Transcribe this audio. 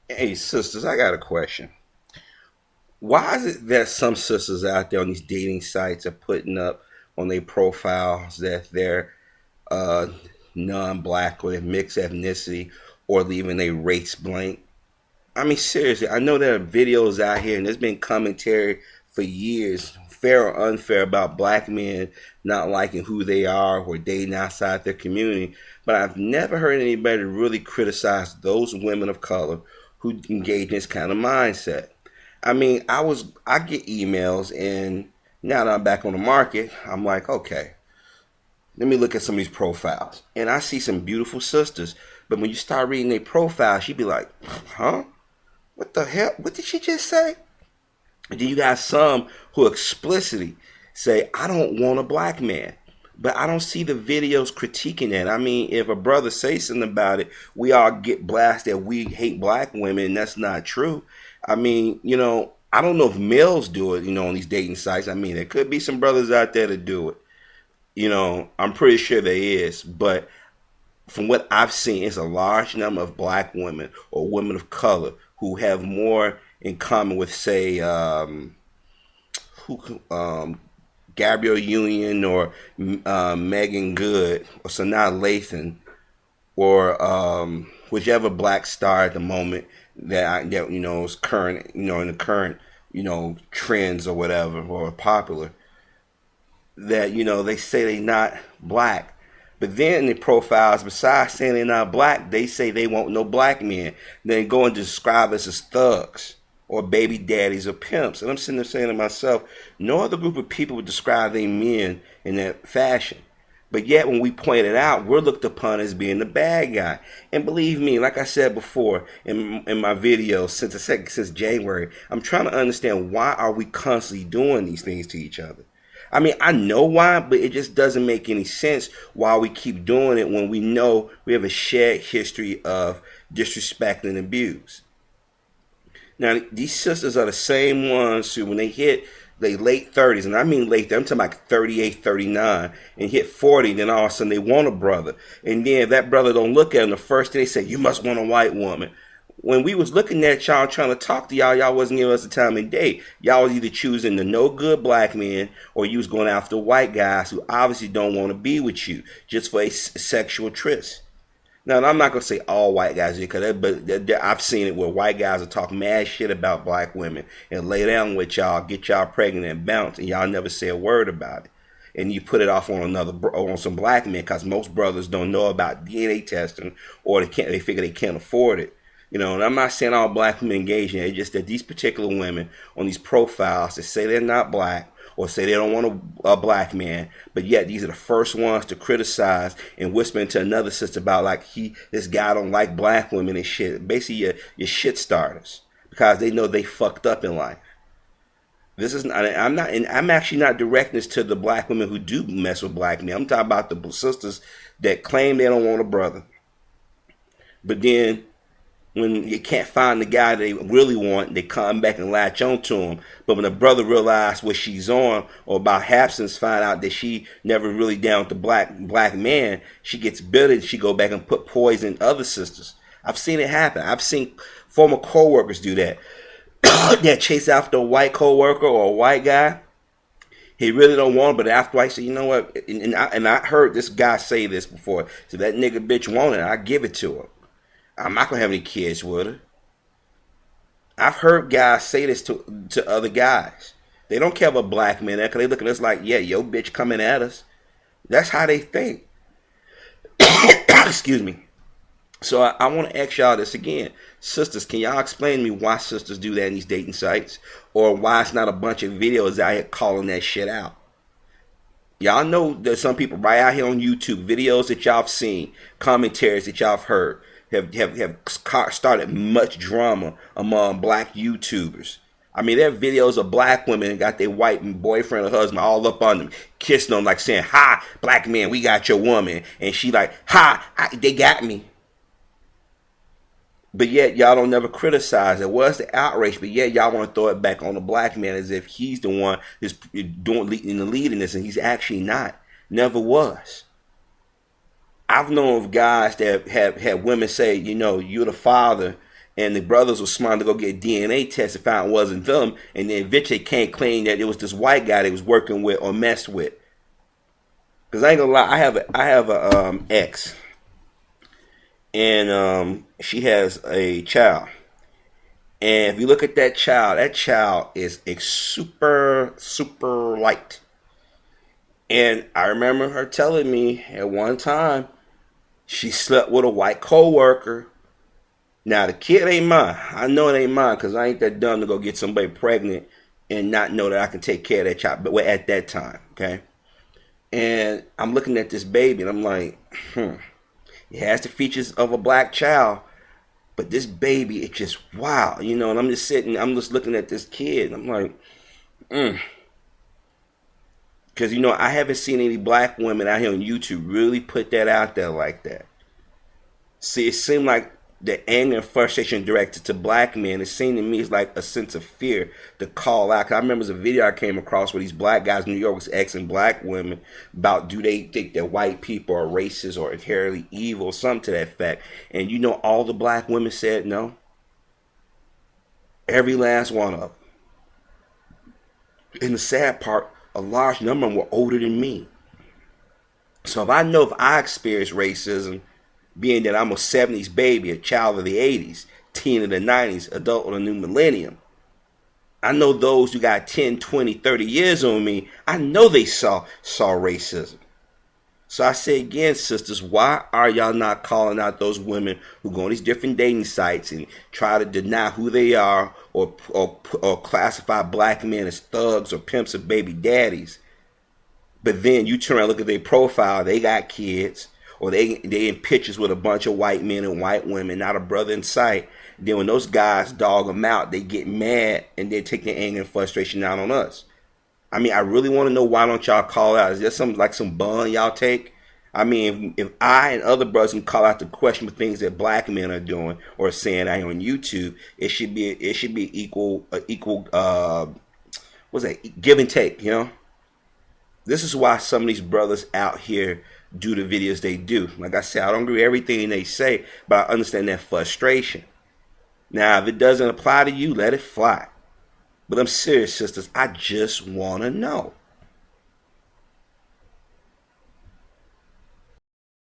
Hey, sisters, I got a question. Why is it that some sisters out there on these dating sites are putting up on their profiles that they're uh, non-black or they're mixed ethnicity or leaving a race blank? I mean, seriously, I know there are videos out here and there's been commentary for years, fair or unfair, about black men not liking who they are or dating outside their community. But I've never heard anybody really criticize those women of color who engage in this kind of mindset. I mean, I get emails, and now that I'm back on the market, I'm like, okay, let me look at some of these profiles, and I see some beautiful sisters. But when you start reading their profiles, she'd be like, huh? What the hell? What did she just say? And then you got some who explicitly say, I don't want a black man. But I don't see the videos critiquing that. I mean, if a brother says something about it, we all get blasted that we hate black women, and that's not true. I mean, I don't know if males do it, on these dating sites. I mean, there could be some brothers out there that do it. I'm pretty sure there is. But from what I've seen, it's a large number of black women or women of color who have more in common with, say, who Gabrielle Union or Megan Good or Sanaa Lathan or whichever black star at the moment that is current, in the current trends or whatever, or popular, that they say they not black. But then in the profiles, besides saying they're not black, they say they want no black men. They go and describe us as thugs or baby daddies or pimps. And I'm sitting there saying to myself, no other group of people would describe their men in that fashion. But yet when we point it out, we're looked upon as being the bad guy. And believe me, like I said before in my videos since January, I'm trying to understand, why are we constantly doing these things to each other? I mean, I know why, but it just doesn't make any sense why we keep doing it when we know we have a shared history of disrespect and abuse. Now, these sisters are the same ones who, when they hit their late 30s, and I mean late, I'm talking about 38, 39, and hit 40, then all of a sudden they want a brother. And then if that brother don't look at them, the first thing they say, you must want a white woman. When we was looking at y'all trying to talk to y'all wasn't giving us the time of day. Y'all was either choosing the no good black men, or you was going after white guys who obviously don't want to be with you just for a sexual tryst. Now, I'm not going to say all white guys, but I've seen it where white guys will talk mad shit about black women and lay down with y'all, get y'all pregnant and bounce, and y'all never say a word about it. And you put it off on some black men, because most brothers don't know about DNA testing, or they figure they can't afford it. And I'm not saying all black women engage in it. It's just that these particular women on these profiles that say they're not black, or say they don't want a black man, but yet these are the first ones to criticize and whisper into another sister about, like, this guy don't like black women and shit. Basically, your shit starters, because they know they fucked up in life. This is not. I'm actually not directing this to the black women who do mess with black men. I'm talking about the sisters that claim they don't want a brother, but then when you can't find the guy they really want, they come back and latch on to him. But when the brother realizes what she's on, or about absence, find out that she never really down with the black man, she gets bitter and she go back and put poison in other sisters. I've seen it happen. I've seen former co-workers do that. That chase after a white co-worker or a white guy. He really don't want it, but after I say, you know what, and I heard this guy say this before. So that nigga bitch wanted it, I give it to her. I'm not gonna have any kids with her. I've heard guys say this to other guys. They don't care about black men because they look at us like, yeah, yo bitch coming at us. That's how they think. Excuse me. So I want to ask y'all this again. Sisters, can y'all explain to me why sisters do that in these dating sites? Or why it's not a bunch of videos out here calling that shit out? Y'all know there's some people right out here on YouTube, videos that y'all have seen, commentaries that y'all have heard, have started much drama among black YouTubers. I mean, there are videos of black women that got their white boyfriend or husband all up on them, kissing them, like saying, "Ha, black man, we got your woman," and she like, "Ha, they got me." But yet y'all don't never criticize it. Was the outrage? But yet y'all want to throw it back on the black man as if he's the one who's in the lead in this, and he's actually not. Never was. I've known of guys that have had women say, you're the father, And the brothers were smart to go get DNA tests and found it wasn't them. And then eventually can't claim that it was this white guy they was working with or messed with. Because I ain't gonna lie, I have a ex. And she has a child. And if you look at that child is a super, super light. And I remember her telling me at one time she slept with a white co-worker. Now, the kid ain't mine. I know it ain't mine because I ain't that dumb to go get somebody pregnant and not know that I can take care of that child. But at that time, okay? And I'm looking at this baby and I'm like, it has the features of a black child. But this baby, it's just wow, you know, and I'm just looking at this kid, and I'm like, Because, you know, I haven't seen any black women out here on YouTube really put that out there like that. See, it seemed like the anger and frustration directed to black men, it seemed to me it's like a sense of fear to call out. 'Cause I remember there's a video I came across where these black guys in New York was asking black women about do they think that white people are racist or inherently evil, something to that effect. And you know all the black women said no. Every last one of them. And the sad part, a large number of them were older than me. So if I experienced racism, being that I'm a 70s baby, a child of the 80s, teen of the 90s, adult of the new millennium, I know those who got 10, 20, 30 years on me, I know they saw racism. So I say again, sisters, why are y'all not calling out those women who go on these different dating sites and try to deny who they are or classify black men as thugs or pimps or baby daddies? But then you turn around and look at their profile, they got kids, or they in pictures with a bunch of white men and white women, not a brother in sight. Then when those guys dog them out, they get mad and they take their anger and frustration out on us. I mean, I really want to know, why don't y'all call out? Is there some bun y'all take? I mean, if I and other brothers can call out the question of things that black men are doing or saying out here on YouTube, it should be equal give and take, you know? This is why some of these brothers out here do the videos they do. Like I said, I don't agree with everything they say, but I understand that frustration. Now, if it doesn't apply to you, let it fly. But I'm serious, sisters. I just want to know.